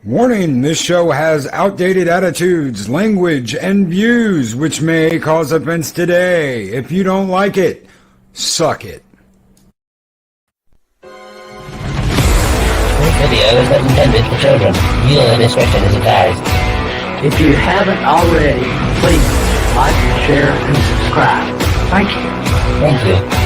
Warning, this show has outdated attitudes, language, and views which may cause offense today. If you don't like it, suck it. This video is not intended for children. Viewer discretion is advised. If you haven't already, please like, share, and subscribe. Thank you. Thank you.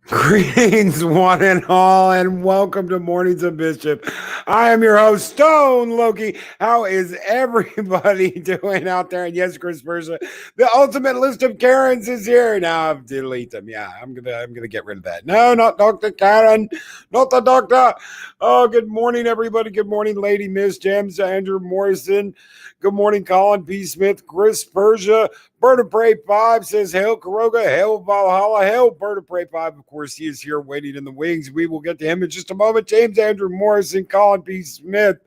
Greetings, one and all, and welcome to Mornings of Mischief. I am your host, Stone Loki. How is everybody doing out there? And yes, Chris Persia, the ultimate list of Karens is here. Now delete them. Yeah, I'm gonna get rid of that. No, not Dr. Karen, not the doctor. Oh, good morning, everybody. Good morning, Lady Miss Gems, Andrew Morrison. Good morning, Colin P. Smith, Chris Persia. Bird of Prey 5 says, Hail Karoga, Hail Valhalla, Hail Bird of Prey 5. Of course, he is here waiting in the wings. We will get to him in just a moment. James Andrew Morrison, Colin P. Smith,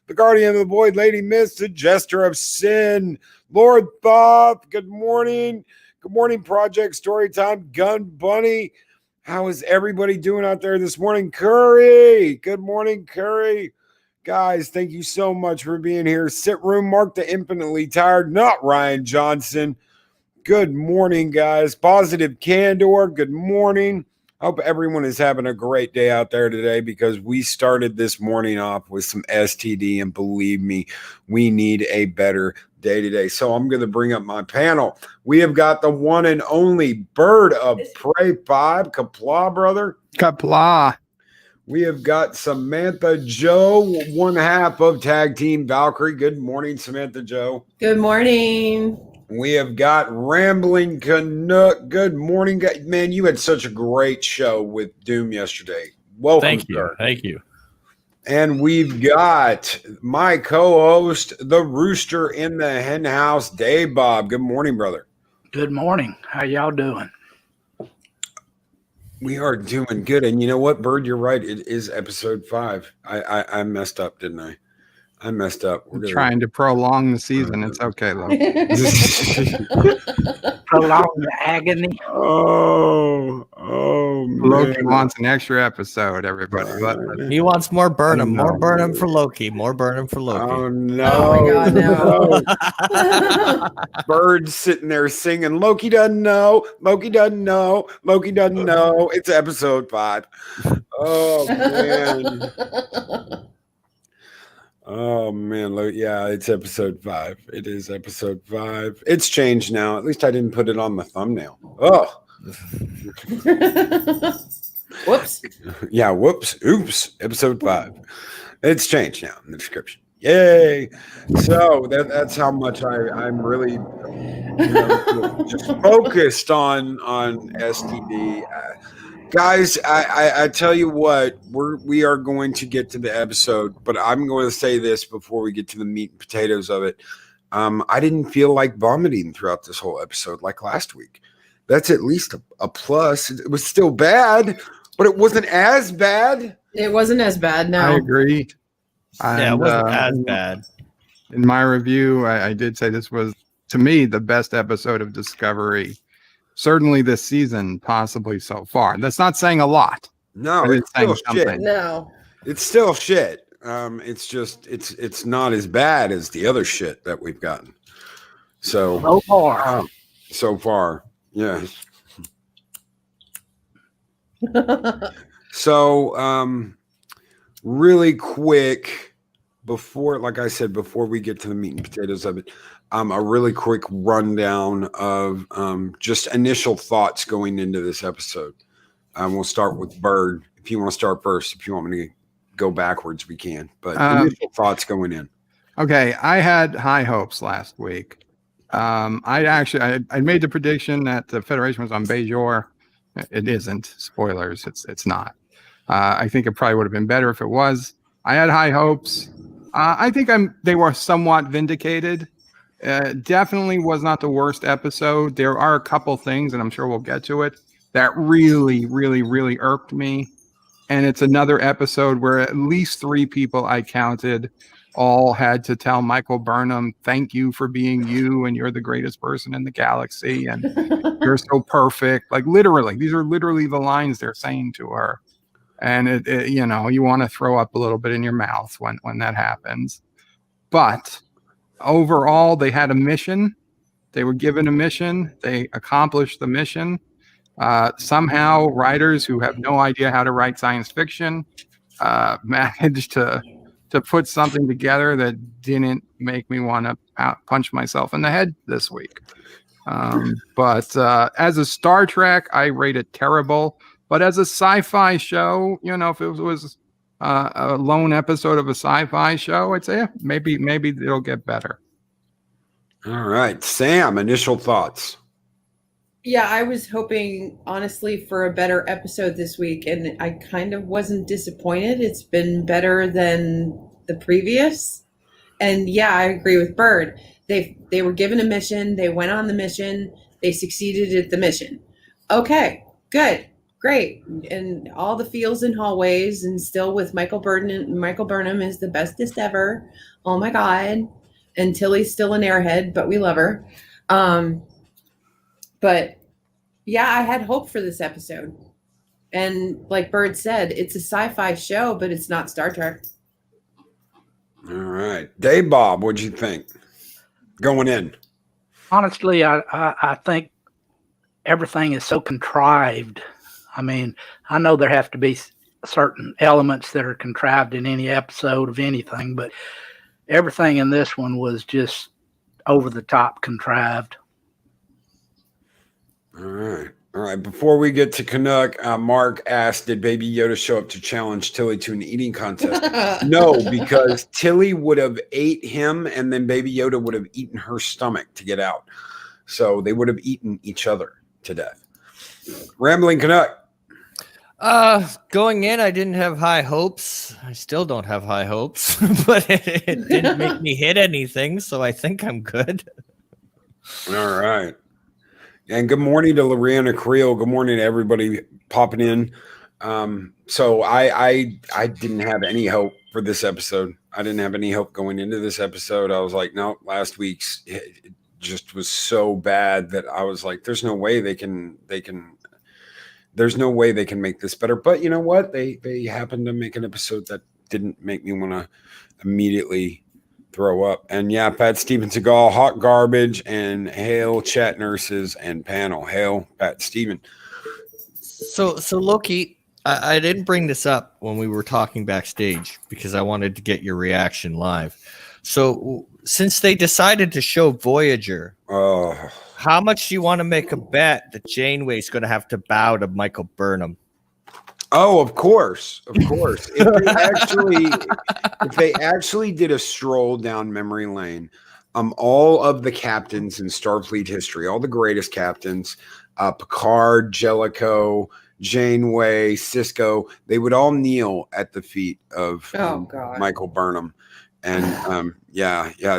the Guardian of the Void, Lady Miss, the Jester of Sin, Lord Thoth, good morning. Good morning, Project Storytime, Gun Bunny. How is everybody doing out there this morning? Curry, good morning, Curry. Guys, thank you so much for being here. Sit room, Mark the Infinitely Tired, not Ryan Johnson. Good morning, guys. Positive Candor, good morning. Hope everyone is having a great day out there today because we started this morning off with some STD, and believe me, we need a better day today. So I'm going to bring up my panel. We have got the one and only Bird of Prey 5, Kapla, brother. Kapla. We have got Samantha Jo, one half of Tag Team Valkyrie. Good morning, Samantha Jo. Good morning. We have got Rambling Canuck. Good morning, guys. Man, you had such a great show with Doom yesterday. Welcome, Thank you. sir. Thank you. And we've got my co-host, the Rooster in the Hen House, Dave Bob. Good morning, brother. Good morning. How y'all doing? We are doing good. And you know what, Bird? You're right. It is episode 5. I messed up, didn't I? I messed up. We're trying to prolong the season. It's okay, though. Prolong the agony. Oh, Loki wants an extra episode, everybody. He wants more Burnham. More Burnham for Loki. More Burnham for Loki. Oh, no. Oh, my God, no. Bird's sitting there singing, Loki doesn't know. Loki doesn't know. Loki doesn't know. It's episode 5. Oh, man. Oh, man. Yeah, it's episode 5. It is episode 5. It's changed now. At least I didn't put it on the thumbnail. Oh. Whoops. Yeah, whoops. Oops. Episode 5. It's changed now in the description. Yay. So that's how much I'm really just focused on STD. Guys, I tell you what, we are going to get to the episode, but I'm going to say this before we get to the meat and potatoes of it. I didn't feel like vomiting throughout this whole episode like last week. That's at least a plus. It was still bad, but it wasn't as bad. It wasn't as bad, no. I agree. Yeah, it wasn't as bad. In my review, I did say this was, to me, the best episode of Discovery certainly this season, possibly so far. That's not saying a lot. No, but it's still saying something. shit. No. It's still shit. It's just it's not as bad as the other shit that we've gotten. So far, yeah. So really quick before, like I said, before we get to the meat and potatoes of it, a really quick rundown of just initial thoughts going into this episode. We'll start with Bird. If you want to start first, if you want me to go backwards, we can. But initial thoughts going in. Okay, I had high hopes last week. I made the prediction that the Federation was on Bajor. It isn't. Spoilers. It's not. I think it probably would have been better if it was. I had high hopes. I think they were somewhat vindicated. Definitely was not the worst episode. There are a couple things, and I'm sure we'll get to it, that really, really, really irked me. And it's another episode where at least 3 people I counted all had to tell Michael Burnham, thank you for being you, and you're the greatest person in the galaxy, and you're so perfect. Like literally, these are literally the lines they're saying to her. And you want to throw up a little bit in your mouth when that happens. But overall, they had a mission. They were given a mission. They accomplished the mission. Somehow writers who have no idea how to write science fiction managed to put something together that didn't make me want to punch myself in the head this week. But as a Star Trek, I rate it terrible. But as a sci-fi show, if it was a lone episode of a sci-fi show, I'd say maybe it'll get better. All right, Sam, initial thoughts. Yeah, I was hoping, honestly, for a better episode this week, and I kind of wasn't disappointed. It's been better than the previous. And yeah, I agree with Bird. They were given a mission. They went on the mission. They succeeded at the mission. Okay, good, great. And all the fields and hallways, and still with Michael Burnham is the bestest ever. Oh my God. And Tilly's still an airhead, but we love her. But yeah, I had hope for this episode. And like Bird said, it's a sci-fi show, but it's not Star Trek. All right. Dave Bob, what'd you think? Going in. Honestly, I think everything is so contrived. I mean, I know there have to be certain elements that are contrived in any episode of anything, but everything in this one was just over the top contrived. All right. All right. Before we get to Canuck, Mark asked, did Baby Yoda show up to challenge Tilly to an eating contest? No, because Tilly would have ate him and then Baby Yoda would have eaten her stomach to get out. So they would have eaten each other to death. Rambling Canuck. Going in, I didn't have high hopes. I still don't have high hopes, but it didn't make me hit anything, so I think I'm good. All right. And good morning to Loriana Creel. Good morning to everybody popping in. So I didn't have any hope for this episode. I didn't have any hope going into this episode. I was like, no, last week's it just was so bad that I was like, there's no way they can there's no way they can make this better. But you know what? They happened to make an episode that didn't make me want to immediately throw up. And yeah, Pat Steven Seagal, hot garbage, and hail chat nurses and panel. Hail Pat Steven. So Loki, I didn't bring this up when we were talking backstage because I wanted to get your reaction live. So since they decided to show Voyager, how much do you want to make a bet that Janeway's going to have to bow to Michael Burnham? Oh, of course. If they actually did a stroll down memory lane, all of the captains in Starfleet history, all the greatest captains, Picard, Jellicoe, Janeway, Cisco, they would all kneel at the feet of Michael Burnham. And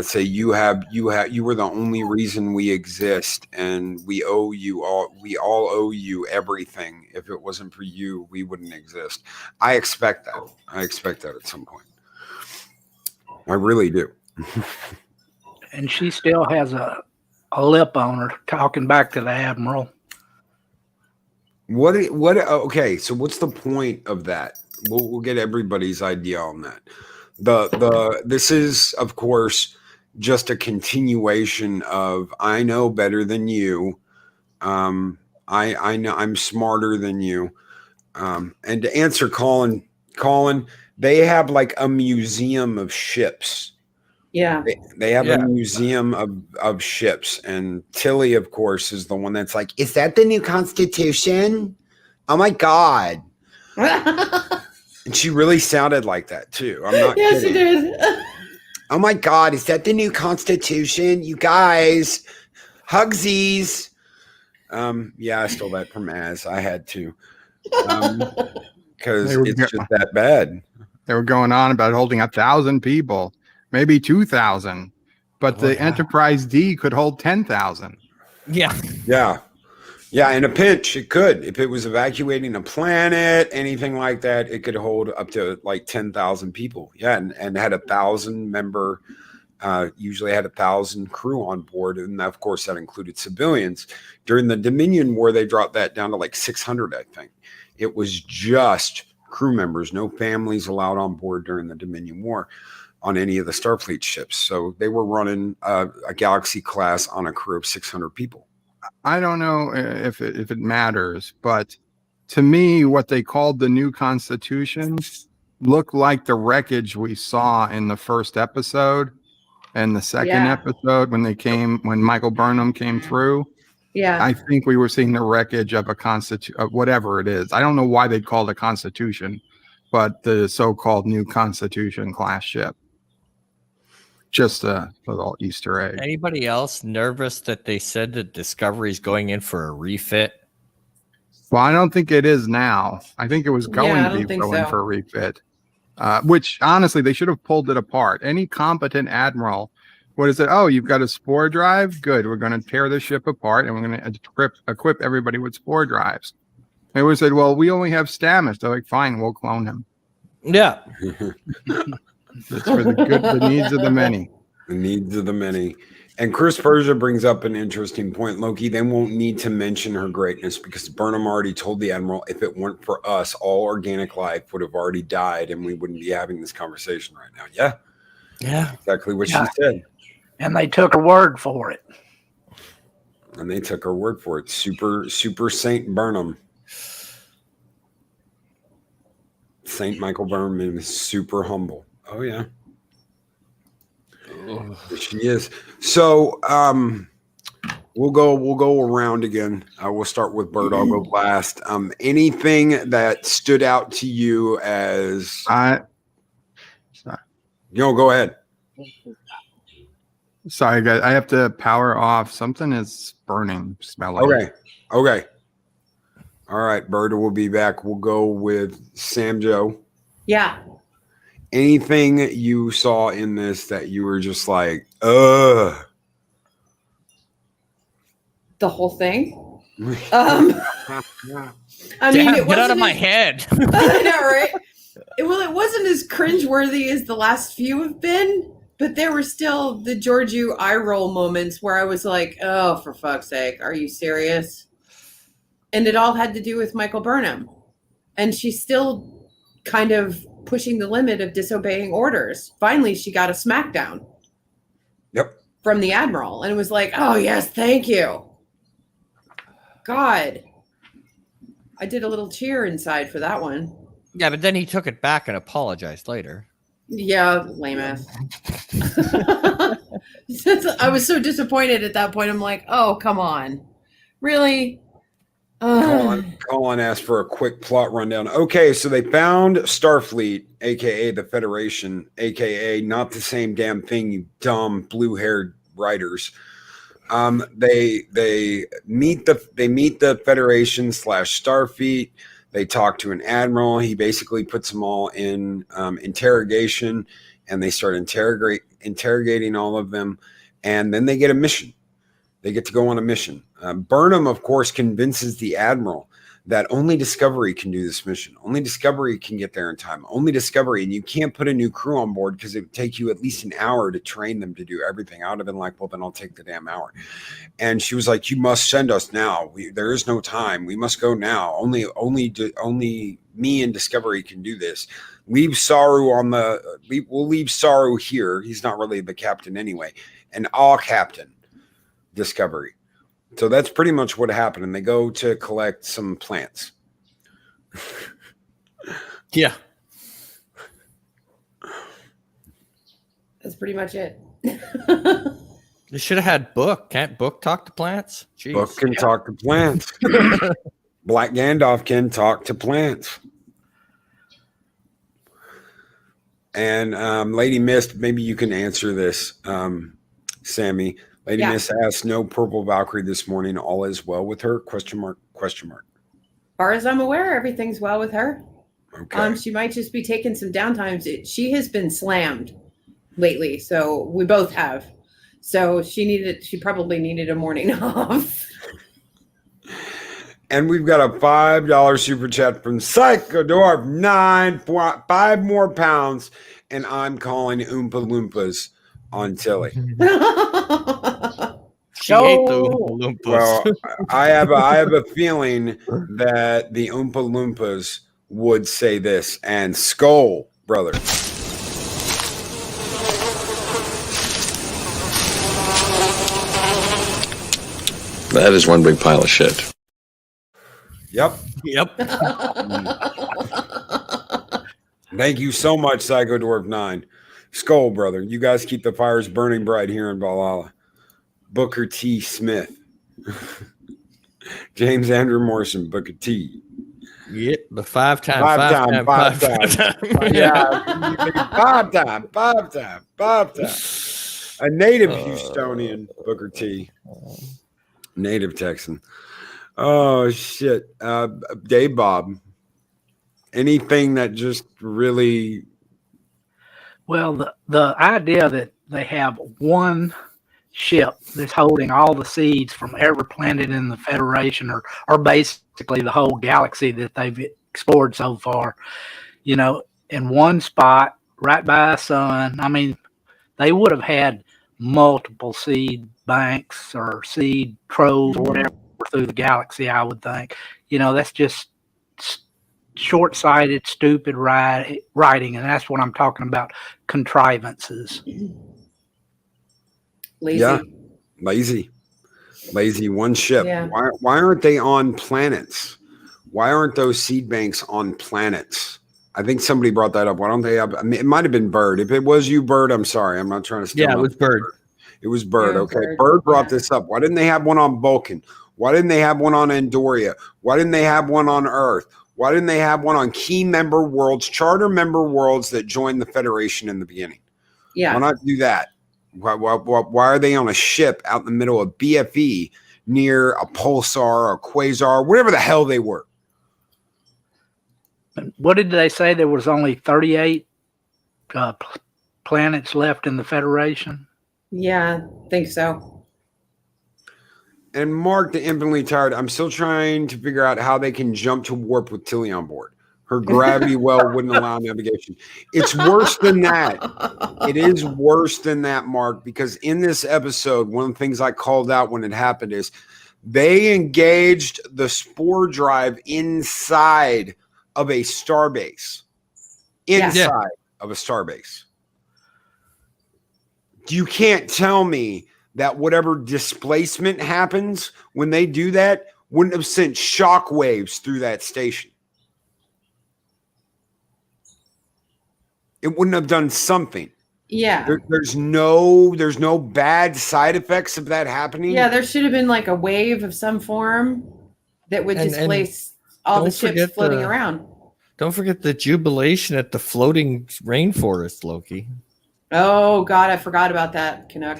say you were the only reason we exist, and we all owe you everything. If it wasn't for you, we wouldn't exist. I expect that at some point. I really do. And she still has a lip on her talking back to the Admiral. Okay, so what's the point of that? We'll get everybody's idea on that. This is, of course, just a continuation of I know better than you. I know I'm smarter than you. And to answer Colin, they have like a museum of ships. Yeah. They have Yeah. a museum of ships, and Tilly, of course, is the one that's like, is that the new Constitution? Oh my God. And she really sounded like that too. I'm not Yes, kidding. she did. Oh my God, is that the new Constitution? You guys, hugsies. Yeah, I stole that from Az. I had to. Because it's just that bad. They were going on about holding 1,000 people, maybe 2,000, but the Enterprise D could hold 10,000. Yeah. Yeah, in a pinch, it could. If it was evacuating a planet, anything like that, it could hold up to like 10,000 people. Yeah, and had 1,000 member, usually had 1,000 crew on board. And of course, that included civilians. During the Dominion War, they dropped that down to like 600, I think. It was just crew members, no families allowed on board during the Dominion War on any of the Starfleet ships. So they were running a Galaxy class on a crew of 600 people. I don't know if it matters, but to me, what they called the new Constitution looked like the wreckage we saw in the first episode and the second episode when Michael Burnham came through. Yeah. I think we were seeing the wreckage of a whatever it is. I don't know why they called it a Constitution, but the so-called new Constitution class ship. Just a little Easter egg. Anybody else nervous that they said that Discovery's going in for a refit? Well, I don't think it is now. I think it was going to be going for a refit, which honestly, they should have pulled it apart. Any competent admiral, what is it? Oh, you've got a spore drive? Good. We're going to tear the ship apart and we're going to equip everybody with spore drives. They would have said, well, we only have Stamets. They're like, fine, we'll clone him. Yeah. It's for the needs of the many. The needs of the many. And Chris Persia brings up an interesting point, Loki. They won't need to mention her greatness because Burnham already told the Admiral if it weren't for us, all organic life would have already died and we wouldn't be having this conversation right now. Yeah. Yeah. Exactly what she said. And they took her word for it. And they took her word for it. Super Saint Burnham. Saint Michael Burnham is super humble. Oh yeah. She is. So we'll go around again. We'll start with Bird. I'll go last. Anything that stood out to you as go ahead. Sorry guys, I have to power off. Something is burning, smelling. Okay. All right, Bird will be back. We'll go with Sam Jo. Yeah. Anything you saw in this that you were just like, ugh? The whole thing? I mean, it get out of my head. I know, right? It wasn't as cringeworthy as the last few have been, but there were still the Georgiou eye roll moments where I was like, oh, for fuck's sake, are you serious? And it all had to do with Michael Burnham. And she's still kind of pushing the limit of disobeying orders. Finally, she got a smackdown. Yep. From the Admiral. And it was like, oh, yes, thank you. God. I did a little cheer inside for that one. Yeah, but then he took it back and apologized later. Yeah, lame ass. I was so disappointed at that point. I'm like, oh, come on. Really? Colin asked for a quick plot rundown. Okay, so they found Starfleet, aka the Federation, aka not the same damn thing, you dumb blue-haired writers. They meet the Federation / Starfleet. They talk to an admiral. He basically puts them all in interrogation, and they start interrogating all of them, and then they get a mission. They get to go on a mission. Burnham, of course, convinces the admiral that only Discovery can do this mission. Only Discovery can get there in time. Only Discovery, and you can't put a new crew on board because it would take you at least an hour to train them to do everything. I would have been like, well, then I'll take the damn hour. And she was like, you must send us now. There is no time. We must go now. Only me and Discovery can do this. Leave Saru we'll leave Saru here. He's not really the captain anyway. And I'll captain Discovery. So that's pretty much what happened. And they go to collect some plants. Yeah. That's pretty much it. You should have had Book. Can't Book talk to plants? Jeez. Book can talk to plants. Black Gandalf can talk to plants. And Lady Mist, maybe you can answer this, Sammy. Lady Mist asked, no purple Valkyrie this morning. All is well with her? Question mark, question mark. As far as I'm aware, everything's well with her. Okay. She might just be taking some downtimes. She has been slammed lately, so we both have. So she probably needed a morning off. And we've got a $5 super chat from Psycho Dwarf, 5 more pounds, and I'm calling Oompa Loompas on Tilly. She ate the Oompa Loompas. Well, I have a feeling that the Oompa Loompas would say this, and Skull, brother. That is one big pile of shit. Yep. Thank you so much, Psycho Dwarf 9. Skull, brother. You guys keep the fires burning bright here in Valhalla. Booker T. Smith. James Andrew Morrison, Booker T. Yep, the five time. Yeah, 5 time. A native Houstonian, Booker T. Native Texan. Oh, shit. Dave Bob. Anything that just really... Well, the idea that they have one ship that's holding all the seeds from every planet in the Federation or basically the whole galaxy that they've explored so far, in one spot right by a sun. I mean, they would have had multiple seed banks or seed troves or whatever through the galaxy, I would think. That's just short-sighted, stupid writing, and that's what I'm talking about, contrivances. Lazy. Yeah, lazy, one ship. Yeah. Why aren't they on planets? Why aren't those seed banks on planets? I think somebody brought that up. Why don't they have? I mean, it might have been Bird. If it was you, Bird, I'm sorry. I'm not trying to steal. Yeah, it was Bird. It was Bird. Yeah, Okay, Bird brought this up. Why didn't they have one on Vulcan? Why didn't they have one on Andoria? Why didn't they have one on Earth? Why didn't they have one on key member worlds, charter member worlds that joined the Federation in the beginning? Yeah. Why not do that? Why are they on a ship out in the middle of BFE near a pulsar or a quasar, whatever the hell they were? What did they say? There was only 38 planets left in the Federation? Yeah, I think so. And Mark, the infinitely tired, I'm still trying to figure out how they can jump to warp with Tilly on board. Her gravity well wouldn't allow navigation. It's worse than that. It is worse than that, Mark, because in this episode, one of the things I called out when it happened is they engaged the spore drive inside of a starbase. Inside of a starbase. You can't tell me that whatever displacement happens when they do that wouldn't have sent shock waves through that station. It wouldn't have done something. Yeah. There's no bad side effects of that happening. Yeah, there should have been like a wave of some form that would displace all the ships floating around. Don't forget the jubilation at the floating rainforest, Loki. Oh God, I forgot about that, Canuck.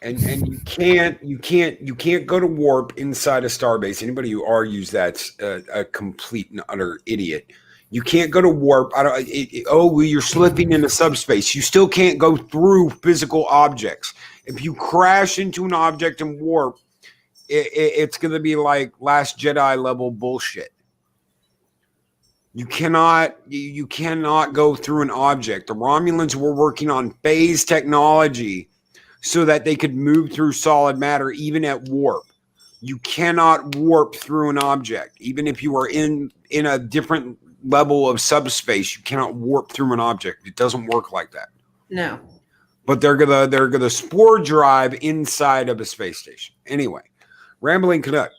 And you can't go to warp inside a starbase. Anybody who argues that's a complete and utter idiot. You can't go to warp. You're slipping into subspace. You still can't go through physical objects. If you crash into an object in warp, it's going to be like Last Jedi level bullshit. You cannot go through an object. The Romulans were working on phase technology so that they could move through solid matter even at warp. You cannot warp through an object. Even if you are in a different level of subspace, you cannot warp through an object. It doesn't work like that. No. But they're gonna spore drive inside of a space station. Anyway, rambling Canuck.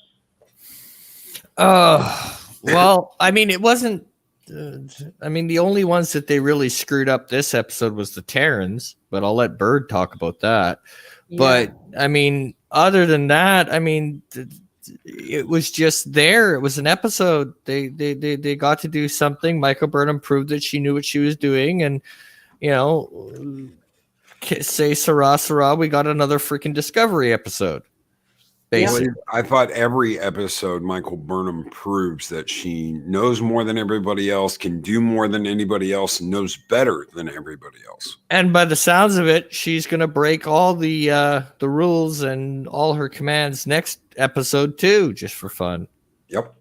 Well, I mean, it wasn't. The only ones that they really screwed up this episode was the Terrans, but I'll let Bird talk about that. Yeah. But I mean, other than that, I mean, it was just there. It was an episode. They got to do something. Michael Burnham proved that she knew what she was doing, and say Sarah Sarah, we got another freaking Discovery episode. Basically. I thought every episode Michael Burnham proves that she knows more than everybody else, can do more than anybody else, and knows better than everybody else. And by the sounds of it, she's going to break all the rules and all her commands next episode too, just for fun. Yep.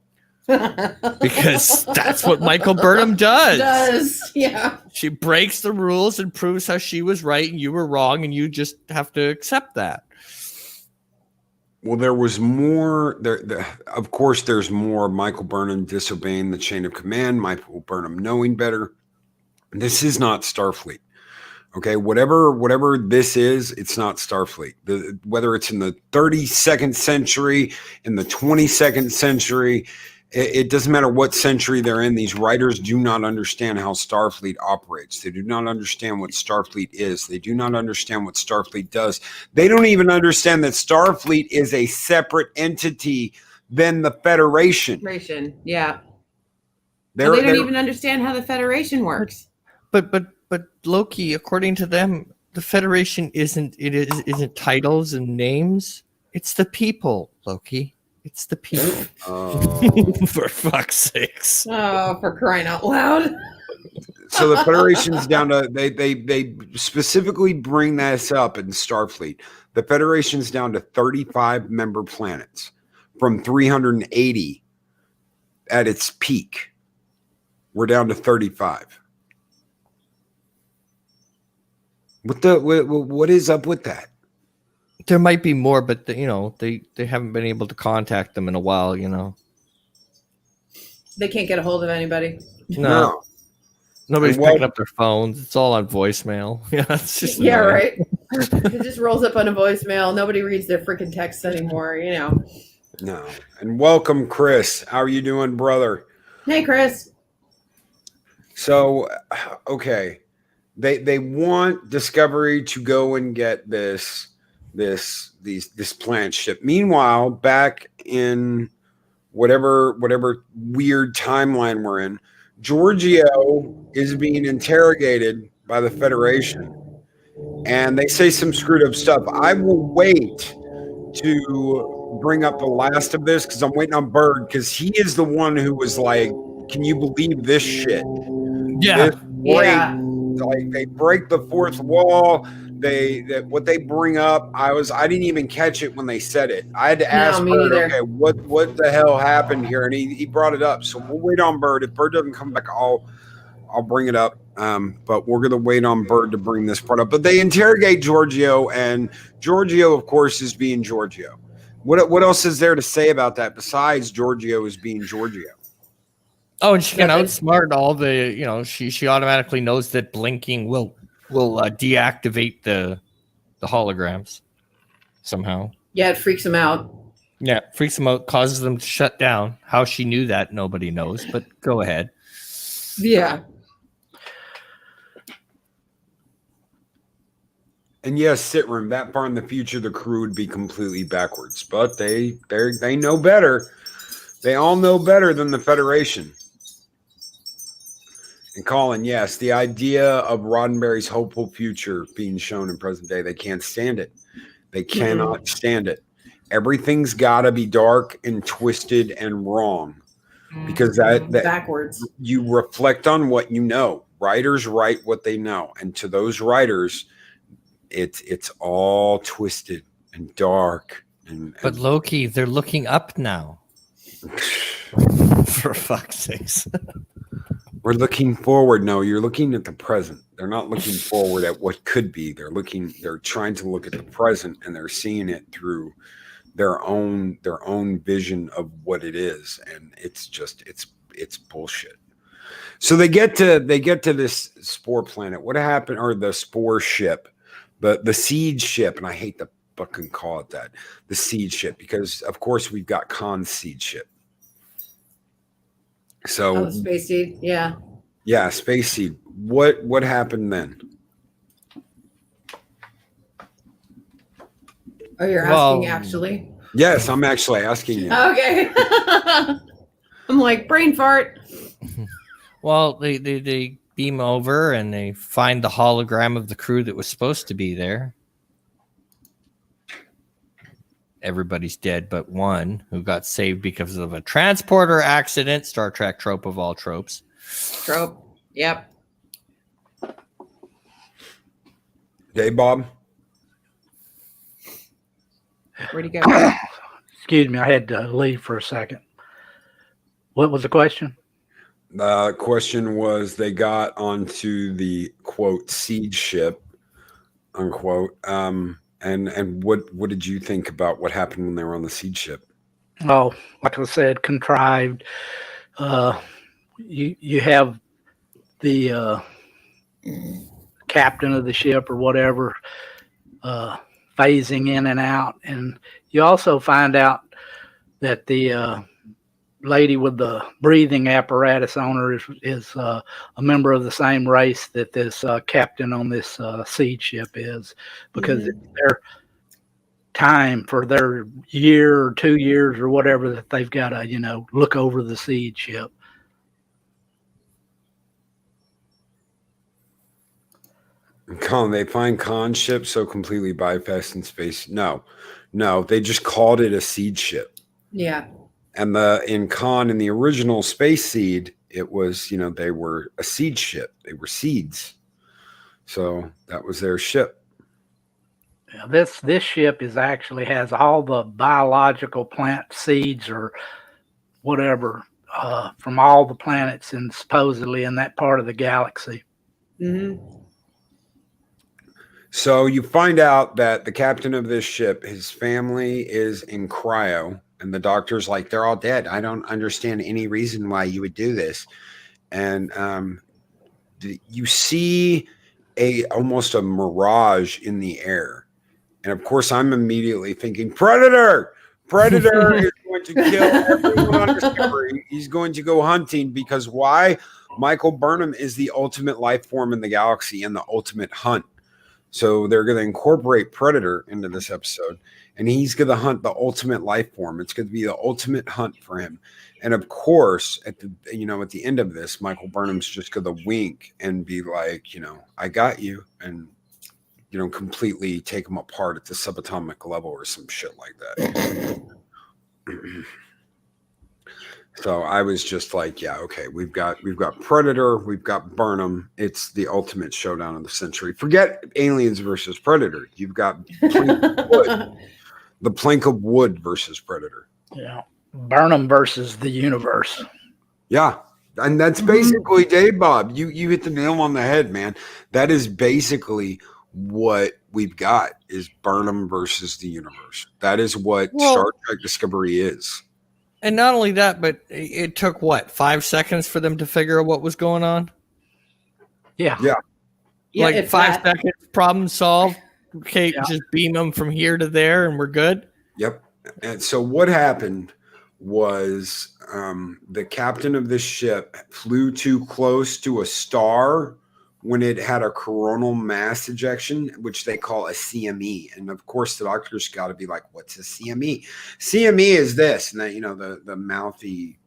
Because that's what Michael Burnham does. Yeah. She breaks the rules and proves how she was right and you were wrong, and you just have to accept that. Well, there was more. Of course, there's more Michael Burnham disobeying the chain of command, Michael Burnham knowing better. This is not Starfleet. Okay, whatever this is, it's not Starfleet. Whether it's in the 32nd century, in the 22nd century, it doesn't matter what century they're in. These writers do not understand how Starfleet operates. They do not understand what Starfleet is. They do not understand what Starfleet does. They don't even understand that Starfleet is a separate entity than the Federation. Yeah. They don't even understand how the Federation works. But Loki, according to them, the Federation isn't titles and names. It's the people, Loki. It's the people. For fuck's sakes. Oh, for crying out loud. So the Federation's down to they specifically bring this up in Starfleet. The Federation's down to 35 member planets from 380 at its peak. We're down to 35. What is up with that? There might be more, but they haven't been able to contact them in a while. They can't get a hold of anybody. No. Nobody's picking up their phones. It's all on voicemail. Yeah, it's just right. It just rolls up on a voicemail. Nobody reads their freaking texts anymore. No. And welcome, Chris. How are you doing, brother? Hey, Chris. So, okay, they want Discovery to go and get this plant ship. Meanwhile, back in whatever weird timeline we're in, Giorgio is being interrogated by the Federation, and they say some screwed up stuff. I will wait to bring up the last of this because I'm waiting on Bird, because he is the one who was like, "Can you believe this shit?" Yeah. Like, they break the fourth wall. What they bring up, I didn't even catch it when they said it. I had to ask Bird, okay, what the hell happened here? And he brought it up. So we'll wait on Bird. If Bird doesn't come back, I'll bring it up. But we're gonna wait on Bird to bring this part up. But they interrogate Giorgio, and Giorgio, of course, is being Giorgio. What else is there to say about that besides Giorgio is being Giorgio? Oh, and she can outsmart all the, she automatically knows that blinking will deactivate the holograms somehow. Yeah, it freaks them out. Yeah, freaks them out, causes them to shut down. How she knew that, nobody knows, but go ahead. Yeah. And yes, Sitram, that far in the future, the crew would be completely backwards, but they know better. They all know better than the Federation. And Colin, yes, the idea of Roddenberry's hopeful future being shown in present day, they can't stand it. They cannot stand it. Everything's got to be dark and twisted and wrong, because that backwards. You reflect on what you know. Writers write what they know, and to those writers, it's all twisted and dark. But Loki, they're looking up now. For fuck's sakes. We're looking forward. No, you're looking at the present. They're not looking forward at what could be. They're trying to look at the present, and they're seeing it through their own vision of what it is. And it's just it's bullshit. So they get to this spore planet. What happened, or the spore ship, the seed ship, and I hate to fucking call it that, the seed ship, because of course we've got Khan's seed ship. So Space Seed, yeah. Yeah, Space Seed. What happened then? Oh, you're asking actually? Yes, I'm actually asking you. Okay. I'm like, brain fart. Well, they beam over and they find the hologram of the crew that was supposed to be there. Everybody's dead but one, who got saved because of a transporter accident. Star Trek trope of all tropes. Trope. Yep. Hey, Bob. Where'd he go? Excuse me, I had to leave for a second. What was the question? The question was, they got onto the quote seed ship, unquote. And what did you think about what happened when they were on the seed ship? Oh, like I said, contrived. You have the captain of the ship or whatever phasing in and out, and you also find out that the lady with the breathing apparatus on her is a member of the same race that this captain on this seed ship is, because it's their time for their year or 2 years or whatever that they've got to look over the seed ship. They find Khan's ship so completely bypassed in space. No, they just called it a seed ship. Yeah. And in Khan, in the original Space Seed, it was, they were a seed ship. They were seeds. So that was their ship. Yeah, this ship actually has all the biological plant seeds or whatever from all the planets and supposedly in that part of the galaxy. Mm-hmm. So you find out that the captain of this ship, his family is in cryo, and the doctor's like, they're all dead. I don't understand any reason why you would do this. And you see almost a mirage in the air. And of course, I'm immediately thinking, Predator! Predator is going to kill everyone on Discovery. He's going to go hunting, because why? Michael Burnham is the ultimate life form in the galaxy and the ultimate hunt. So they're going to incorporate Predator into this episode, and he's going to hunt the ultimate life form. It's going to be the ultimate hunt for him. And of course, at the end of this, Michael Burnham's just going to wink and be like, I got you, and completely take him apart at the subatomic level or some shit like that. So I was just like, yeah, okay, we've got Predator, we've got Burnham. It's the ultimate showdown of the century. Forget Aliens versus Predator. You've got the plank of wood versus Predator. Yeah, Burnham versus the universe. Yeah, and that's basically, Dave Bob. You hit the nail on the head, man. That is basically what we've got, is Burnham versus the universe. That is what Star Trek Discovery is. And not only that, but it took 5 seconds for them to figure out what was going on? Yeah. Like 5 seconds, problem solved. Okay, just beam them from here to there and we're good? Yep. And so what happened was the captain of this ship flew too close to a star when it had a coronal mass ejection, which they call a CME. And of course, the doctor's got to be like, what's a CME? CME is this. And then, the mouthy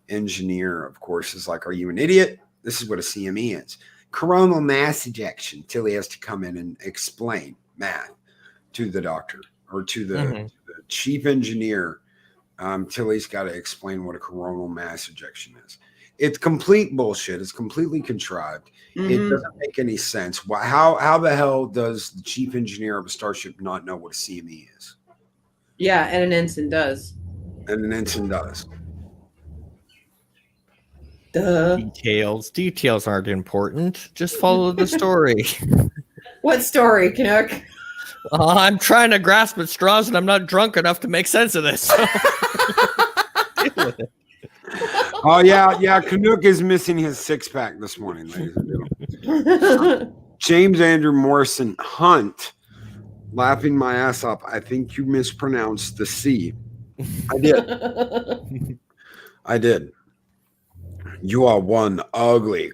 engineer, of course, is like, are you an idiot? This is what a CME is. Coronal mass ejection, till he has to come in and explain math to the doctor, or to the chief engineer, till he's got to explain what a coronal mass ejection is. It's complete bullshit. It's completely contrived. It doesn't make any sense. How the hell does the chief engineer of a starship not know what a CME is? Yeah, and an ensign does. And an ensign does. Details aren't important. Just follow the story. What story, Canuck? I'm trying to grasp at straws, and I'm not drunk enough to make sense of this. So. Deal with it. Oh yeah. Canuck is missing his six-pack this morning, ladies and gentlemen. James Andrew Morrison Hunt, laughing my ass off. I think you mispronounced the C. I did. I did. You are one ugly.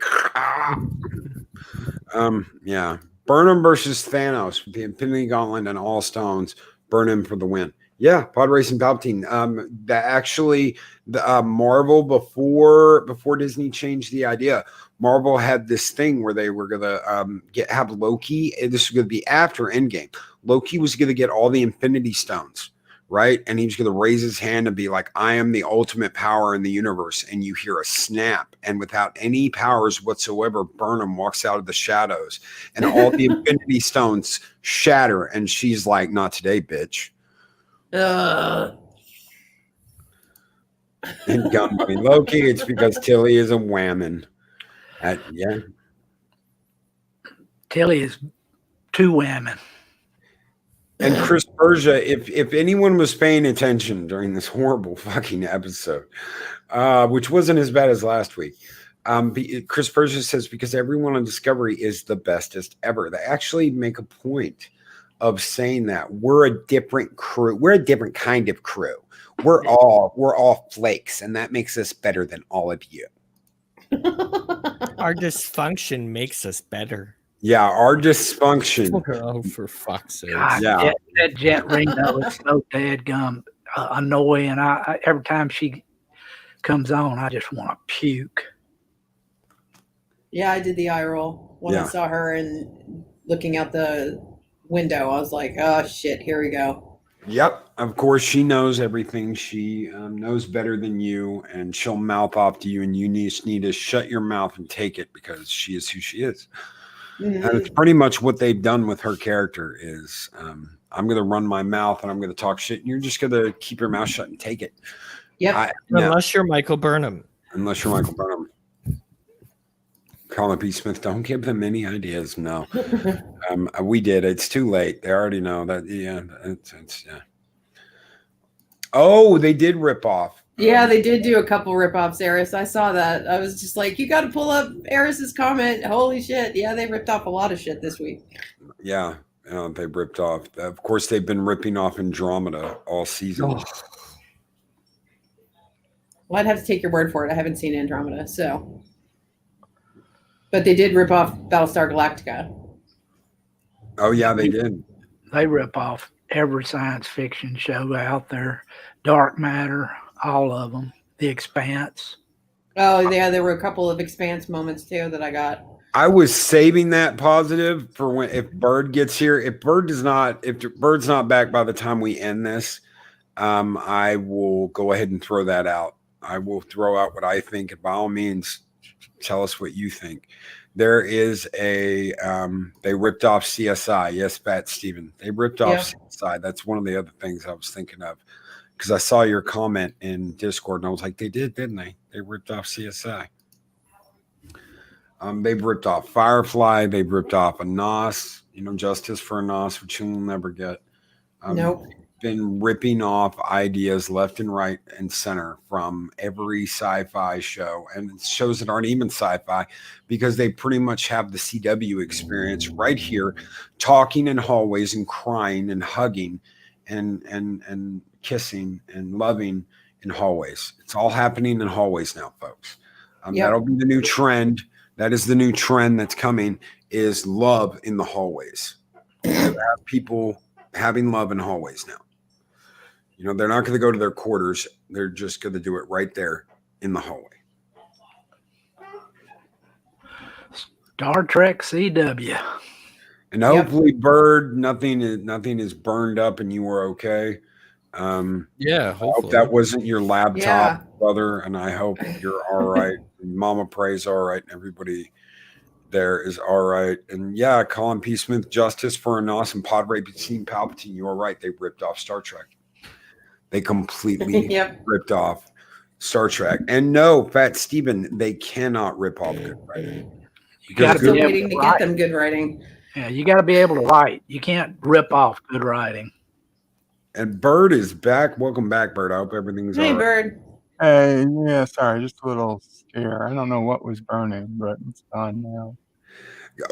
Yeah. Burnham versus Thanos with the Infinity Gauntlet and all stones. Burnham for the win. Yeah, Pod Racing Palpatine. That actually, the Marvel before Disney changed the idea. Marvel had this thing where they were gonna have Loki. And this was gonna be after Endgame. Loki was gonna get all the Infinity Stones, right? And he was gonna raise his hand and be like, "I am the ultimate power in the universe." And you hear a snap, and without any powers whatsoever, Burnham walks out of the shadows, and all the Infinity Stones shatter. And she's like, "Not today, bitch." And Gun Bunny Loki, it's because Tilly is a whammon. Yeah. Tilly is too whammon. And Chris Bergia, if anyone was paying attention during this horrible fucking episode, which wasn't as bad as last week, Chris Bergia says because everyone on Discovery is the bestest ever. They actually make a point of saying that we're a different crew. We're a different kind of crew. We're all flakes, and that makes us better than all of you. Our dysfunction makes us better. Yeah, our dysfunction. Oh, for fuck's sake. God, Yeah. that Jet Reno is so dadgum annoying. I every time she comes on, I just want to puke. Yeah, I did the eye roll when Yeah. I saw her and looking out the window. I was like, "Oh shit, here we go." Yep. Of course, she knows everything. She knows better than you, and she'll mouth off to you, and you just need to shut your mouth and take it because she is who she is. Mhm. And it's pretty much what they've done with her character is I'm going to run my mouth and I'm going to talk shit, and you're just going to keep your mouth shut and take it. Yep. Unless you're Michael Burnham. Unless you're Michael Burnham. Colin P. Smith, don't give them any ideas. No. We did. It's too late. They already know that. Yeah. Yeah. Oh, they did rip off. Yeah, they did do a couple ripoffs, Eris. I saw that. I was just like, you got to pull up Eris's comment. Holy shit. Yeah, they ripped off a lot of shit this week. Yeah. They ripped off. Of course, they've been ripping off Andromeda all season. Well, I'd have to take your word for it. I haven't seen Andromeda, so. But they did rip off Battlestar Galactica. Oh, yeah, they did. They rip off every science fiction show out there. Dark Matter, all of them. The Expanse. Oh, yeah, there were a couple of Expanse moments, too, that I got. I was saving that positive for when if Bird gets here. If Bird's not back by the time we end this, I will go ahead and throw that out. I will throw out what I think, and by all means, tell us what you think. There is a they ripped off CSI. Yes, Pat Steven. They ripped off CSI. That's one of the other things I was thinking of because I saw your comment in Discord and I was like, they did, didn't they? They ripped off CSI. They've ripped off Firefly. They've ripped off a NOS, Justice for a NOS, which you'll never get. Nope. Been ripping off ideas left and right and center from every sci-fi show and shows that aren't even sci-fi because they pretty much have the CW experience right here, talking in hallways and crying and hugging and kissing and loving in hallways. It's all happening in hallways now, folks. That'll be the new trend. That is the new trend that's coming is love in the hallways. Have people having love in hallways now. They're not going to go to their quarters. They're just going to do it right there in the hallway. Star Trek CW. And hopefully, Bird, nothing is burned up and you were okay. Yeah, hopefully. I hope that wasn't your laptop, brother, and I hope you're all right. Mama prays all right, and everybody there is all right. And yeah, Colin P. Smith, Justice for an Awesome Pod Racing Palpatine. You are right. They ripped off Star Trek. They completely ripped off Star Trek. And no, Fat Steven, they cannot rip off good writing. You got to Still be able waiting to to get write. them good writing. Yeah, you got to be able to write. You can't rip off good writing. And Bird is back. Welcome back, Bird. I hope everything's Hey, all right. Bird. Hey, yeah, sorry, just a little scare. I don't know what was burning, but it's gone now.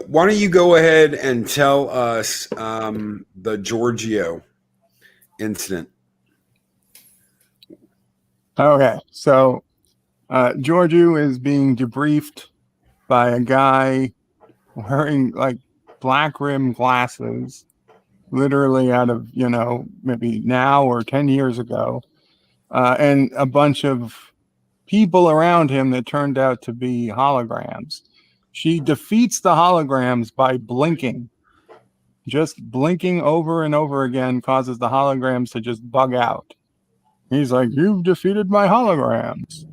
Why don't you go ahead and tell us the Giorgio incident? Okay, so Giorgio is being debriefed by a guy wearing like black rim glasses, literally out of, maybe now or 10 years ago, and a bunch of people around him that turned out to be holograms. She defeats the holograms by blinking. Just blinking over and over again causes the holograms to just bug out. He's like, "You've defeated my holograms."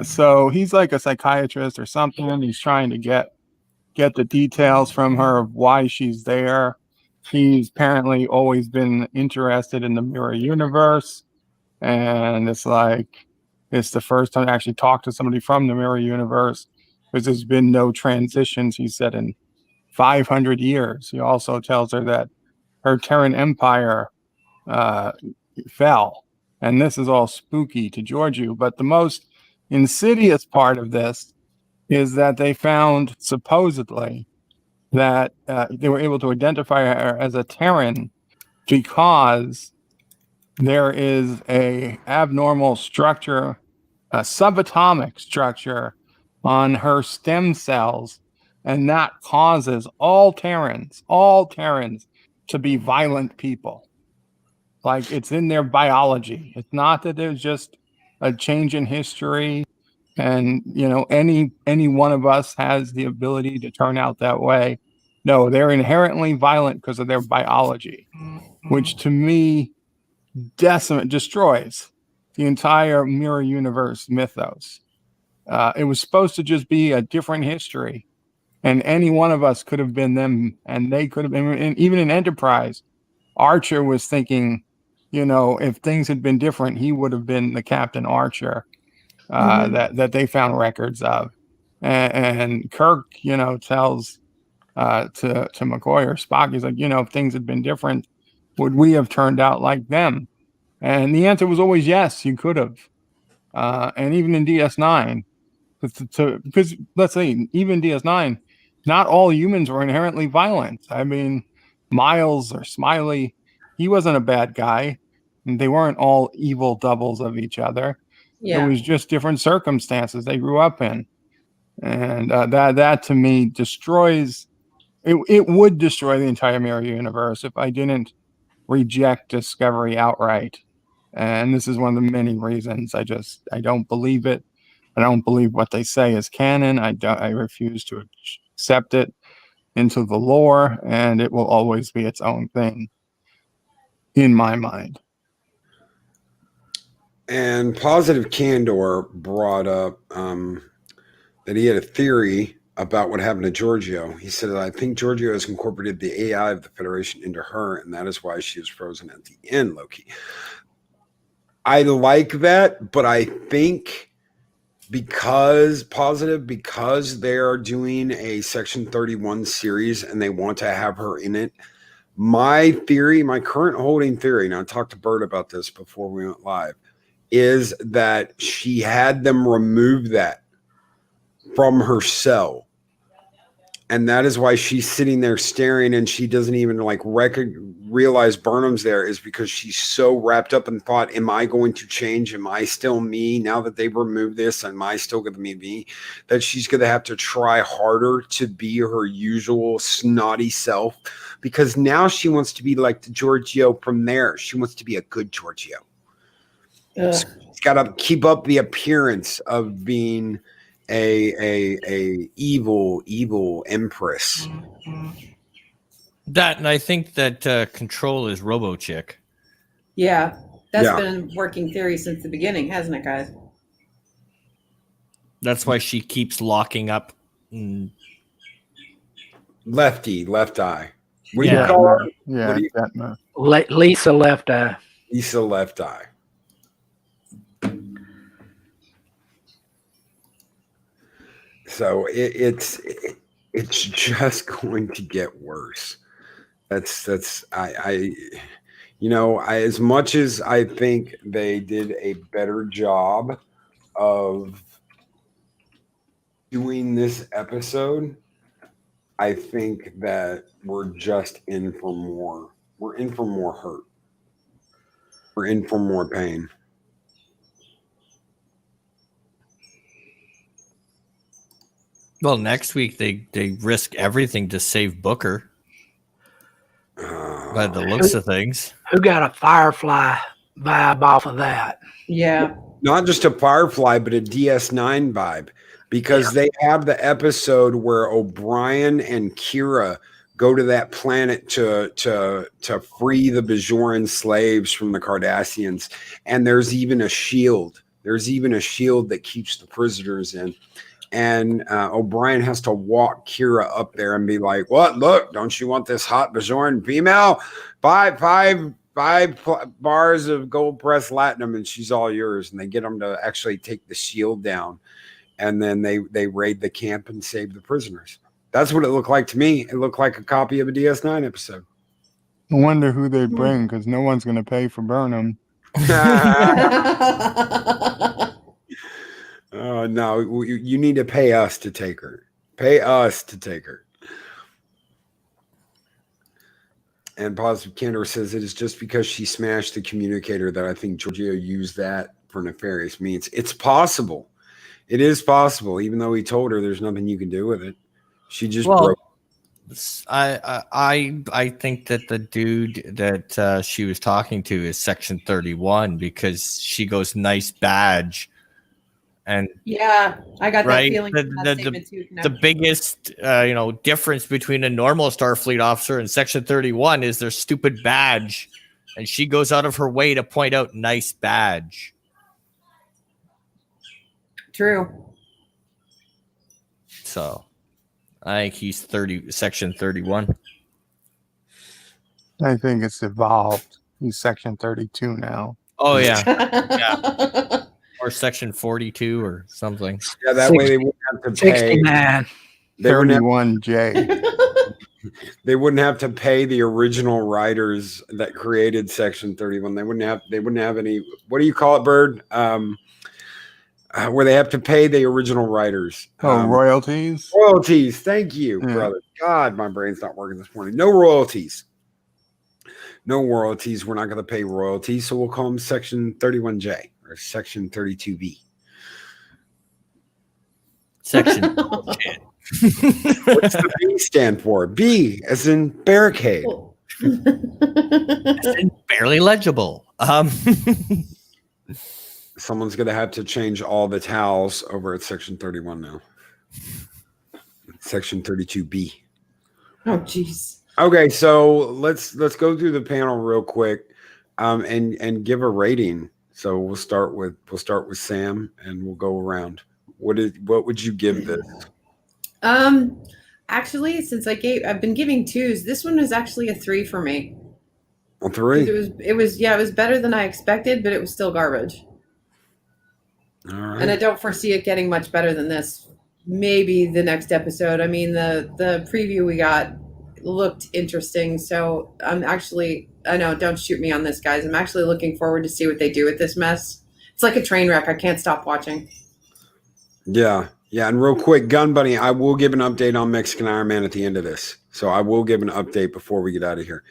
So he's like a psychiatrist or something. He's trying to get the details from her of why she's there. She's apparently always been interested in the mirror universe. And it's like, it's the first time I actually talked to somebody from the mirror universe, because there's been no transitions, he said, in 500 years. He also tells her that her Terran Empire fell. And this is all spooky to Giorgio. But the most insidious part of this is that they found, supposedly, that they were able to identify her as a Terran because there is a abnormal structure, a subatomic structure on her stem cells, and that causes all Terrans to be violent people. Like, it's in their biology. It's not that there's just a change in history and, any one of us has the ability to turn out that way. No, they're inherently violent because of their biology, which to me destroys the entire mirror universe mythos. It was supposed to just be a different history, and any one of us could have been them, and they could have been. And even in Enterprise, Archer was thinking, if things had been different, he would have been the Captain Archer that they found records of. And Kirk, tells to McCoy or Spock, he's like, if things had been different, would we have turned out like them? And the answer was always yes, you could have. And even in DS9, because let's say, even DS9, not all humans were inherently violent. I mean, Miles or Smiley, he wasn't a bad guy. And they weren't all evil doubles of each other. Yeah. It was just different circumstances they grew up in. And that to me destroys, it would destroy the entire mirror universe if I didn't reject Discovery outright. And this is one of the many reasons I don't believe it. I don't believe what they say is canon. I refuse to accept it into the lore, and it will always be its own thing in my mind. And Positive Candor brought up that he had a theory about what happened to Giorgio. He said, I think Giorgio has incorporated the AI of the Federation into her, and that is why she was frozen at the end, Loki. I like that, but I think because they are doing a Section 31 series and they want to have her in it, my current holding theory, and I talked to Bert about this before we went live, is that she had them remove that from her cell. And that is why she's sitting there staring and she doesn't even realize Burnham's there, is because she's so wrapped up in thought, am I going to change? Am I still me? Now that they've removed this, am I still going to be me? That she's going to have to try harder to be her usual snotty self, because now she wants to be like the Giorgio from there. She wants to be a good Giorgio. So she's got to keep up the appearance of being a evil empress. That, and I think that Control is Robo Chick. Yeah, that's been a working theory since the beginning, hasn't it, guys? That's why she keeps locking up. Left eye. What do you call her? Yeah, Lisa Left Eye. Lisa Left Eye. So it's just going to get worse. That's I as much as I think they did a better job of doing this episode, I think that we're just in for more. We're in for more hurt. We're in for more pain. Well, next week they risk everything to save Booker. By the looks of things. Who got a Firefly vibe off of that? Yeah. Not just a Firefly, but a DS9 vibe. Because they have the episode where O'Brien and Kira go to that planet to free the Bajoran slaves from the Cardassians. And there's even a shield. There's even a shield that keeps the prisoners in. And O'Brien has to walk Kira up there and be like, "What? Look, don't you want this hot Bajoran female? Five bars of gold pressed latinum, and she's all yours." And they get them to actually take the shield down, and then they raid the camp and save the prisoners. That's what it looked like to me. It looked like a copy of a DS9 episode. I wonder who they'd bring because no one's going to pay for Burnham. Oh, no, you need to pay us to take her. Pay us to take her. And Positive Candor says it is just because she smashed the communicator that I think Giorgio used that for nefarious means. It's possible. It is possible, even though he told her there's nothing you can do with it. She just broke. I think that the dude that she was talking to is Section 31 because she goes, "Nice badge." And yeah, I got that feeling. The biggest, difference between a normal Starfleet officer and Section 31 is their stupid badge, and she goes out of her way to point out "nice badge." True. So, I think he's Section 31. I think it's evolved. He's Section 32 now. Oh yeah, yeah. Or Section 42 or something. Yeah, that way they wouldn't have to pay. 69. 31J. They wouldn't have to pay the original writers that created Section 31. They wouldn't have any. What do you call it, Bird? Where they have to pay the original writers. Royalties. Royalties. Thank you, brother. God, my brain's not working this morning. No royalties. No royalties. We're not going to pay royalties, so we'll call them Section 31J. Or Section 32B. Section. What's the B stand for? B as in barricade. As in barely legible. Someone's going to have to change all the towels over at Section 31 now. Section 32B. Oh, jeez. Okay, so let's go through the panel real quick, and give a rating. So we'll start with Sam, and we'll go around. What would you give this? Actually, since I've been giving 2s, this one was actually a 3 for me. A 3? It was better than I expected, but it was still garbage. All right. And I don't foresee it getting much better than this. Maybe the next episode. I mean, the preview we got looked interesting, so I know, don't shoot me on this, guys. I'm actually looking forward to see what they do with this mess. It's like a train wreck. I can't stop watching. Yeah. And real quick, Gun Bunny, I will give an update on Mexican Iron Man at the end of this. So I will give an update before we get out of here.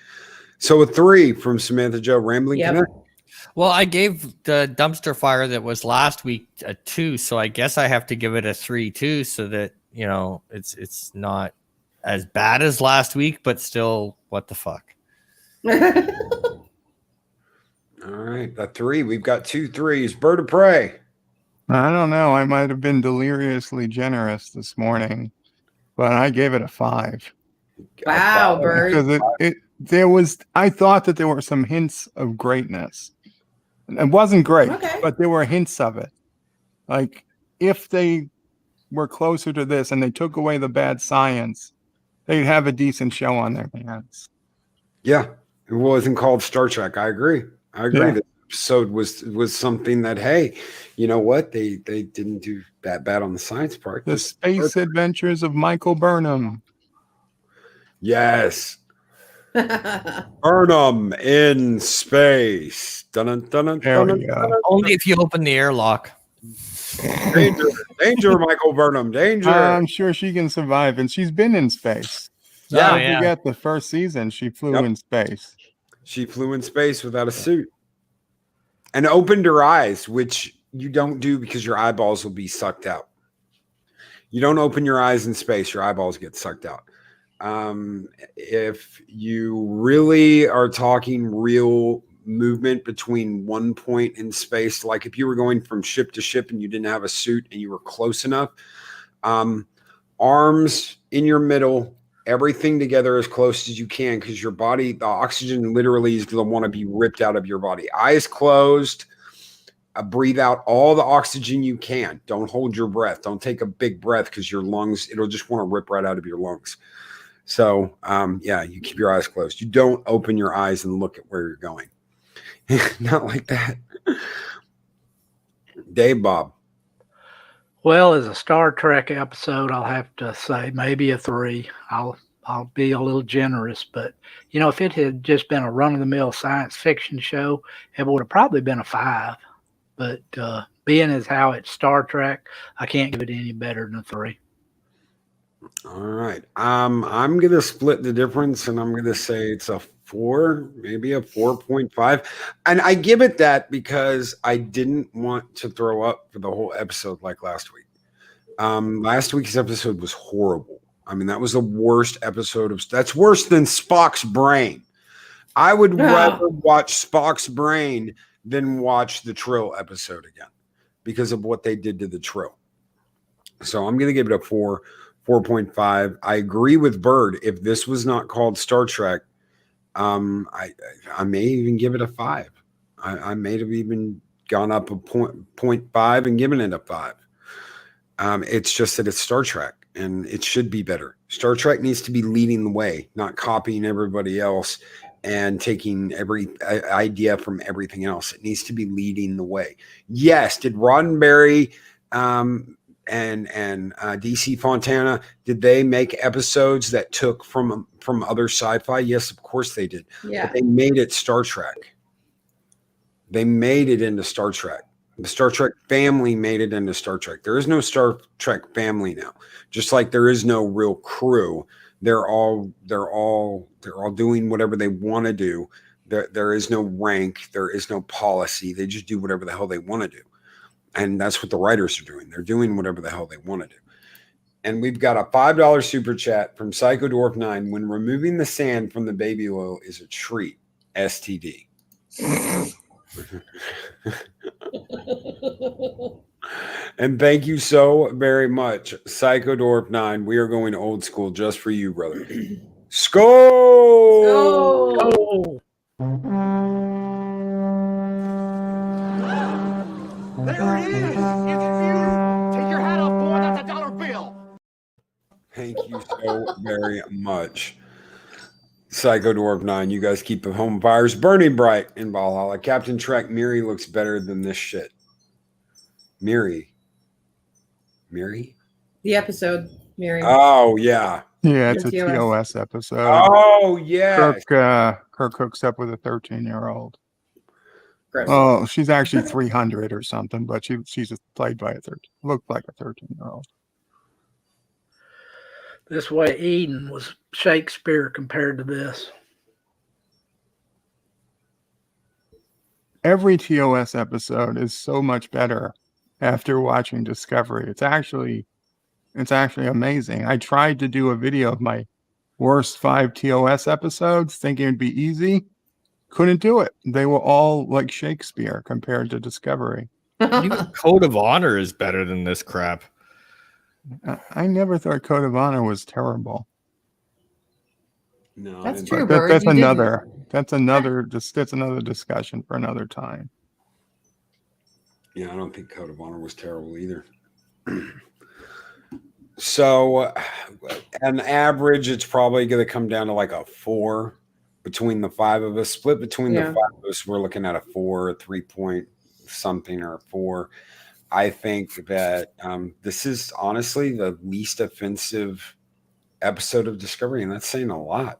So a 3 from Samantha Jo, Rambling Canuck. Well, I gave the dumpster fire that was last week a 2, so I guess I have to give it a 3 too, so that it's not as bad as last week, but still, what the fuck. All right, a 3. We've got 2 3s. Bird of Prey. I don't know. I might have been deliriously generous this morning, but I gave it a 5. Wow, Bird. Because I thought that there were some hints of greatness. It wasn't great, but there were hints of it. Like if they were closer to this and they took away the bad science, they'd have a decent show on their hands. Yeah, it wasn't called Star Trek. I agree. Yeah. episode was something that, hey, you know what? They didn't do that bad on the science part. The Space Adventures of Michael Burnham. Yes. Burnham in space. Dun, dun, dun, There dun, we dun, go. dun. Only if you open the airlock. Danger, danger, Michael Burnham, danger. I'm sure she can survive, and she's been in space. Yeah, Don't forget the first season she flew in space. She flew in space without a suit and opened her eyes, which you don't do because your eyeballs will be sucked out. You don't open your eyes in space, your eyeballs get sucked out. If you really are talking real movement between one point in space, like if you were going from ship to ship and you didn't have a suit and you were close enough, arms in your middle, everything together as close as you can, because your body, the oxygen literally is going to want to be ripped out of your body. Eyes closed. Breathe out all the oxygen you can. Don't hold your breath. Don't take a big breath because your lungs, it'll just want to rip right out of your lungs. So, yeah, you keep your eyes closed. You don't open your eyes and look at where you're going. Not like that. Dave Bob. Well, as a Star Trek episode, I'll have to say maybe a 3. I'll be a little generous, but if it had just been a run-of-the-mill science fiction show, it would have probably been a 5. But being as how it's Star Trek, I can't give it any better than a 3. All right. I'm going to split the difference, and I'm going to say it's a 4, maybe a 4.5. And I give it that because I didn't want to throw up for the whole episode like last week. Last week's episode was horrible. I mean, that was the worst episode that's worse than Spock's brain. I would rather watch Spock's brain than watch the Trill episode again because of what they did to the Trill. So I'm going to give it a 4.5. I agree with Bird. If this was not called Star Trek, I may even give it a 5. I may have even gone up a 0.5 and given it a 5. It's just that it's Star Trek and it should be better. Star Trek needs to be leading the way, not copying everybody else and taking every idea from everything else. It needs to be leading the way. Yes, did Roddenberry and DC Fontana, did they make episodes that took from other sci-fi? Yes, of course they did. Yeah. But they made it Star Trek. They made it into Star Trek. The Star Trek family made it into Star Trek. There is no Star Trek family now. Just like there is no real crew. They're all doing whatever they want to do. There is no rank. There is no policy. They just do whatever the hell they want to do. And that's what the writers are doing. They're doing whatever the hell they want to do. And we've got a $5 super chat from Psycho Dwarf 9. When removing the sand from the baby oil is a treat. STD. And thank you so very much, Psycho Dwarf 9. We are going old school just for you, brother. Skull! Oh, There it is! It's beautiful! Take your hat off, boy. That's a $1 bill. Thank you so very much, Psycho Dwarf 9. You guys keep the home fires burning bright in Valhalla. Captain Trek Miri looks better than this shit. Miri? The episode, Mary. Oh, yeah. Yeah, it's a TOS. TOS episode. Oh, yeah. Kirk hooks up with a 13-year-old. Gross. Oh, she's actually 300 or something, but she's just played by looked like a 13-year-old. this way Eden was Shakespeare compared to this. Every TOS episode is so much better after watching Discovery. It's actually amazing. I tried to do a video of my worst 5 TOS episodes, thinking it'd be easy. Couldn't do it. They were all like Shakespeare compared to Discovery. Even Code of Honor is better than this crap. I never thought Code of Honor was terrible. No, That's I didn't- true, But Bird. that's You didn't- another discussion for another time. Yeah, I don't think Code of Honor was terrible either. So, an average, it's probably going to come down to like a 4. between the five of us. Split between the Yeah. five of us, we're looking at a 4, a 3-point something, or a 4. I think that this is honestly the least offensive episode of Discovery, and that's saying a lot.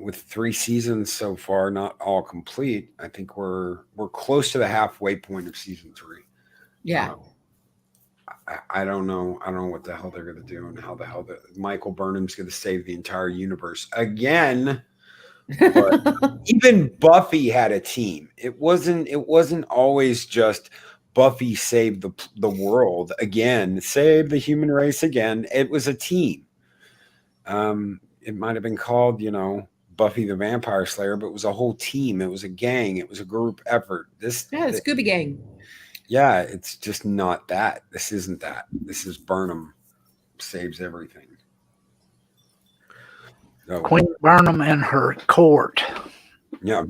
With 3 seasons so far, not all complete, I think we're close to the halfway point of season 3. Yeah. I don't know. I don't know what the hell they're going to do and how the hell Michael Burnham's going to save the entire universe again. But even Buffy had a team. It wasn't always just Buffy saved the world again, save the human race again. It was a team. It might have been called, Buffy the Vampire Slayer, but it was a whole team. It was a gang. It was a group effort. The Scooby Gang. Yeah, it's just not that. This isn't that. This is Burnham saves everything. So, Queen Burnham and her court. yeah.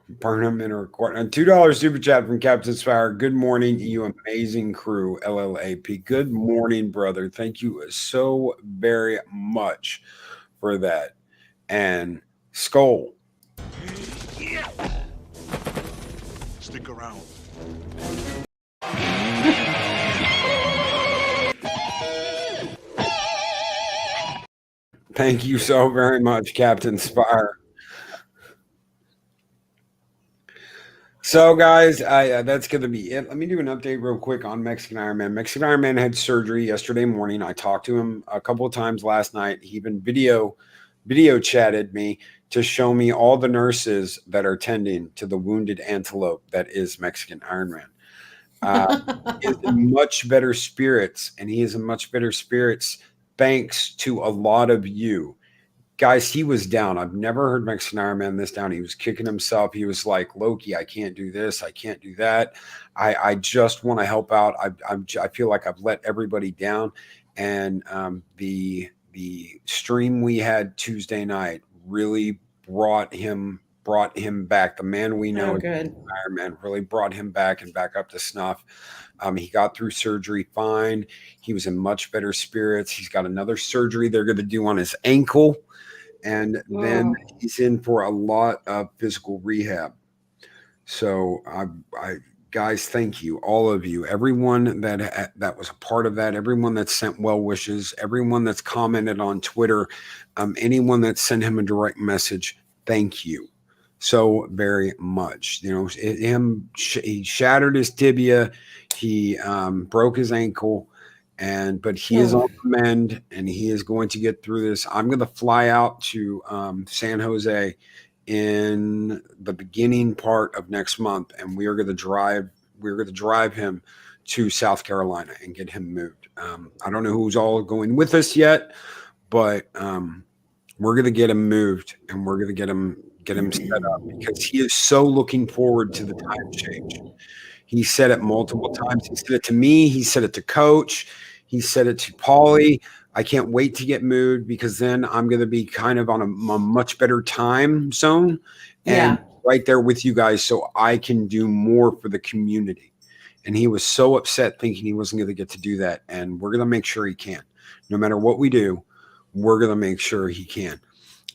Burnham in her court. And $2 super chat from Captain Spire. Good morning, you amazing crew, LLAP. Good morning, brother. Thank you so very much for that. And Skull. Stick around. Thank you so very much, Captain Spire. So, guys, that's going to be it. Let me do an update real quick on Mexican Iron Man. Mexican Iron Man had surgery yesterday morning. I talked to him a couple of times last night. He even video chatted me to show me all the nurses that are tending to the wounded antelope that is Mexican Iron Man. He is in much better spirits, and he is in much better spirits thanks to a lot of you. Guys, he was down. I've never heard Mexican Iron Man this down. He was kicking himself. He was like, Loki, I can't do this. I can't do that. I just want to help out. I feel like I've let everybody down. And the stream we had Tuesday night really brought him back. The man we know, Iron Man, really brought him back and back up to snuff. He got through surgery fine. He was in much better spirits. He's got another surgery they're going to do on his ankle. And then he's in for a lot of physical rehab. So, I guys, thank you, all of you, everyone that was a part of that, everyone that sent well wishes, everyone that's commented on Twitter, anyone that sent him a direct message. Thank you so very much. He shattered his tibia, he broke his ankle. But he is on the mend, and he is going to get through this. I'm going to fly out to San Jose in the beginning part of next month, and we are going to drive. We're going to drive him to South Carolina and get him moved. I don't know who's all going with us yet, but we're going to get him moved, and we're going to get him set up because he is so looking forward to the time change. He said it multiple times. He said it to me. He said it to Coach. He said it to Paulie. I can't wait to get moved because then I'm going to be kind of on a much better time zone and right there with you guys so I can do more for the community. And he was so upset thinking he wasn't going to get to do that. And we're going to make sure he can. No matter what we do, we're going to make sure he can.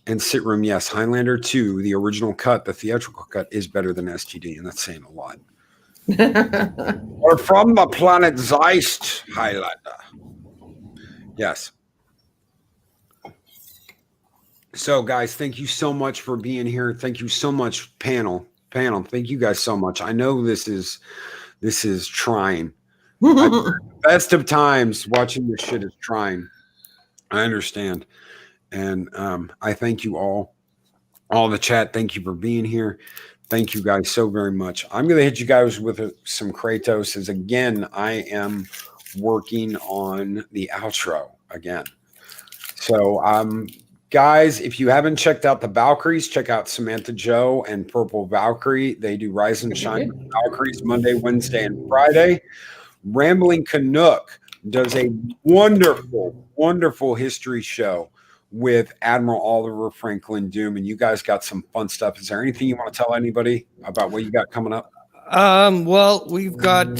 And Sit Room, yes, Highlander 2, the original cut, the theatrical cut is better than STD, and that's saying a lot. Or from the planet Zeist, Highlander. Yes. So, guys, thank you so much for being here. Thank you so much, panel. Thank you guys so much. I know this is trying. Best of times, watching this shit is trying. I understand, and I thank you all the chat. Thank you for being here. Thank you guys so very much. I'm going to hit you guys with some Kratos. As again, I am working on the outro again. So, guys, if you haven't checked out the Valkyries, check out Samantha Jo and Purple Valkyrie. They do Rise and Shine with Valkyries Monday, Wednesday, and Friday. Rambling Canuck does a wonderful, wonderful history show with Admiral Oliver Franklin Doom, and you guys got some fun stuff. Is there anything you want to tell anybody about what you got coming up? Well, we've got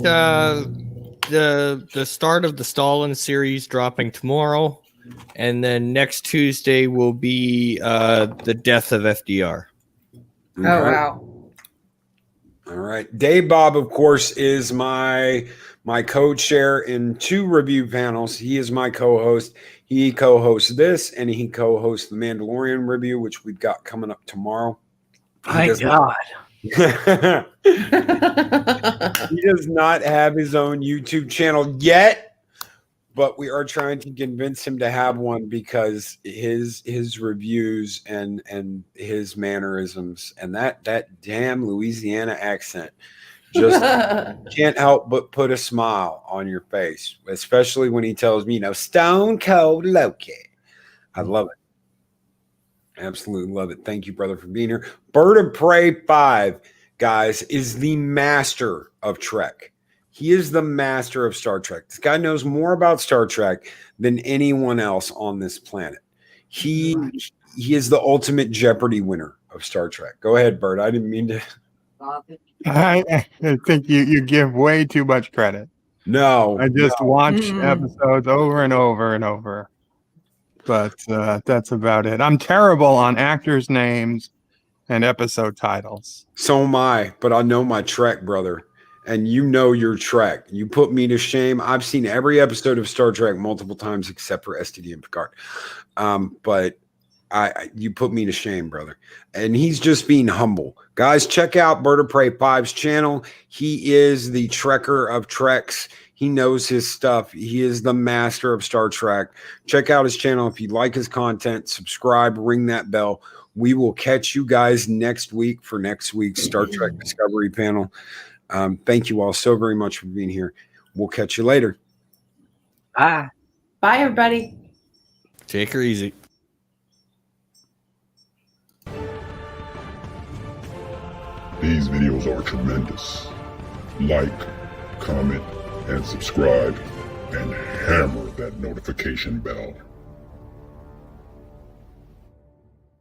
the start of the Stalin series dropping tomorrow. And then next Tuesday will be the death of FDR. Oh, wow. All right. Dave Bob, of course, is my co-chair in 2 review panels. He is my co-host. He co-hosts this, and he co-hosts the Mandalorian review, which we've got coming up tomorrow. Thank God. He does not have his own YouTube channel yet, but we are trying to convince him to have one because his reviews and his mannerisms and that damn Louisiana accent just can't help but put a smile on your face, especially when he tells me, Stone Cold Loki. I love it. Absolutely love it. Thank you, brother, for being here. Bird of Prey 5, guys, is the master of Trek. He is the master of Star Trek. This guy knows more about Star Trek than anyone else on this planet. He is the ultimate Jeopardy winner of Star Trek. Go ahead, Bird. I didn't mean to. I think you give way too much credit. No. I just watch episodes over and over and over. But that's about it. I'm terrible on actors' names and episode titles. So am I, but I know my Trek, brother. And you know your Trek. You put me to shame. I've seen every episode of Star Trek multiple times except for STD and Picard. But you put me to shame, brother. And he's just being humble. Guys, check out Bird of Prey 5's channel. He is the Trekker of Treks. He knows his stuff. He is the master of Star Trek. Check out his channel. If you like his content, subscribe, ring that bell. We will catch you guys next week for next week's Star Trek Discovery panel. Thank you all so very much for being here. We'll catch you later. Bye. Bye, everybody. Take her easy. These videos are tremendous. Like, comment, and subscribe, and hammer that notification bell.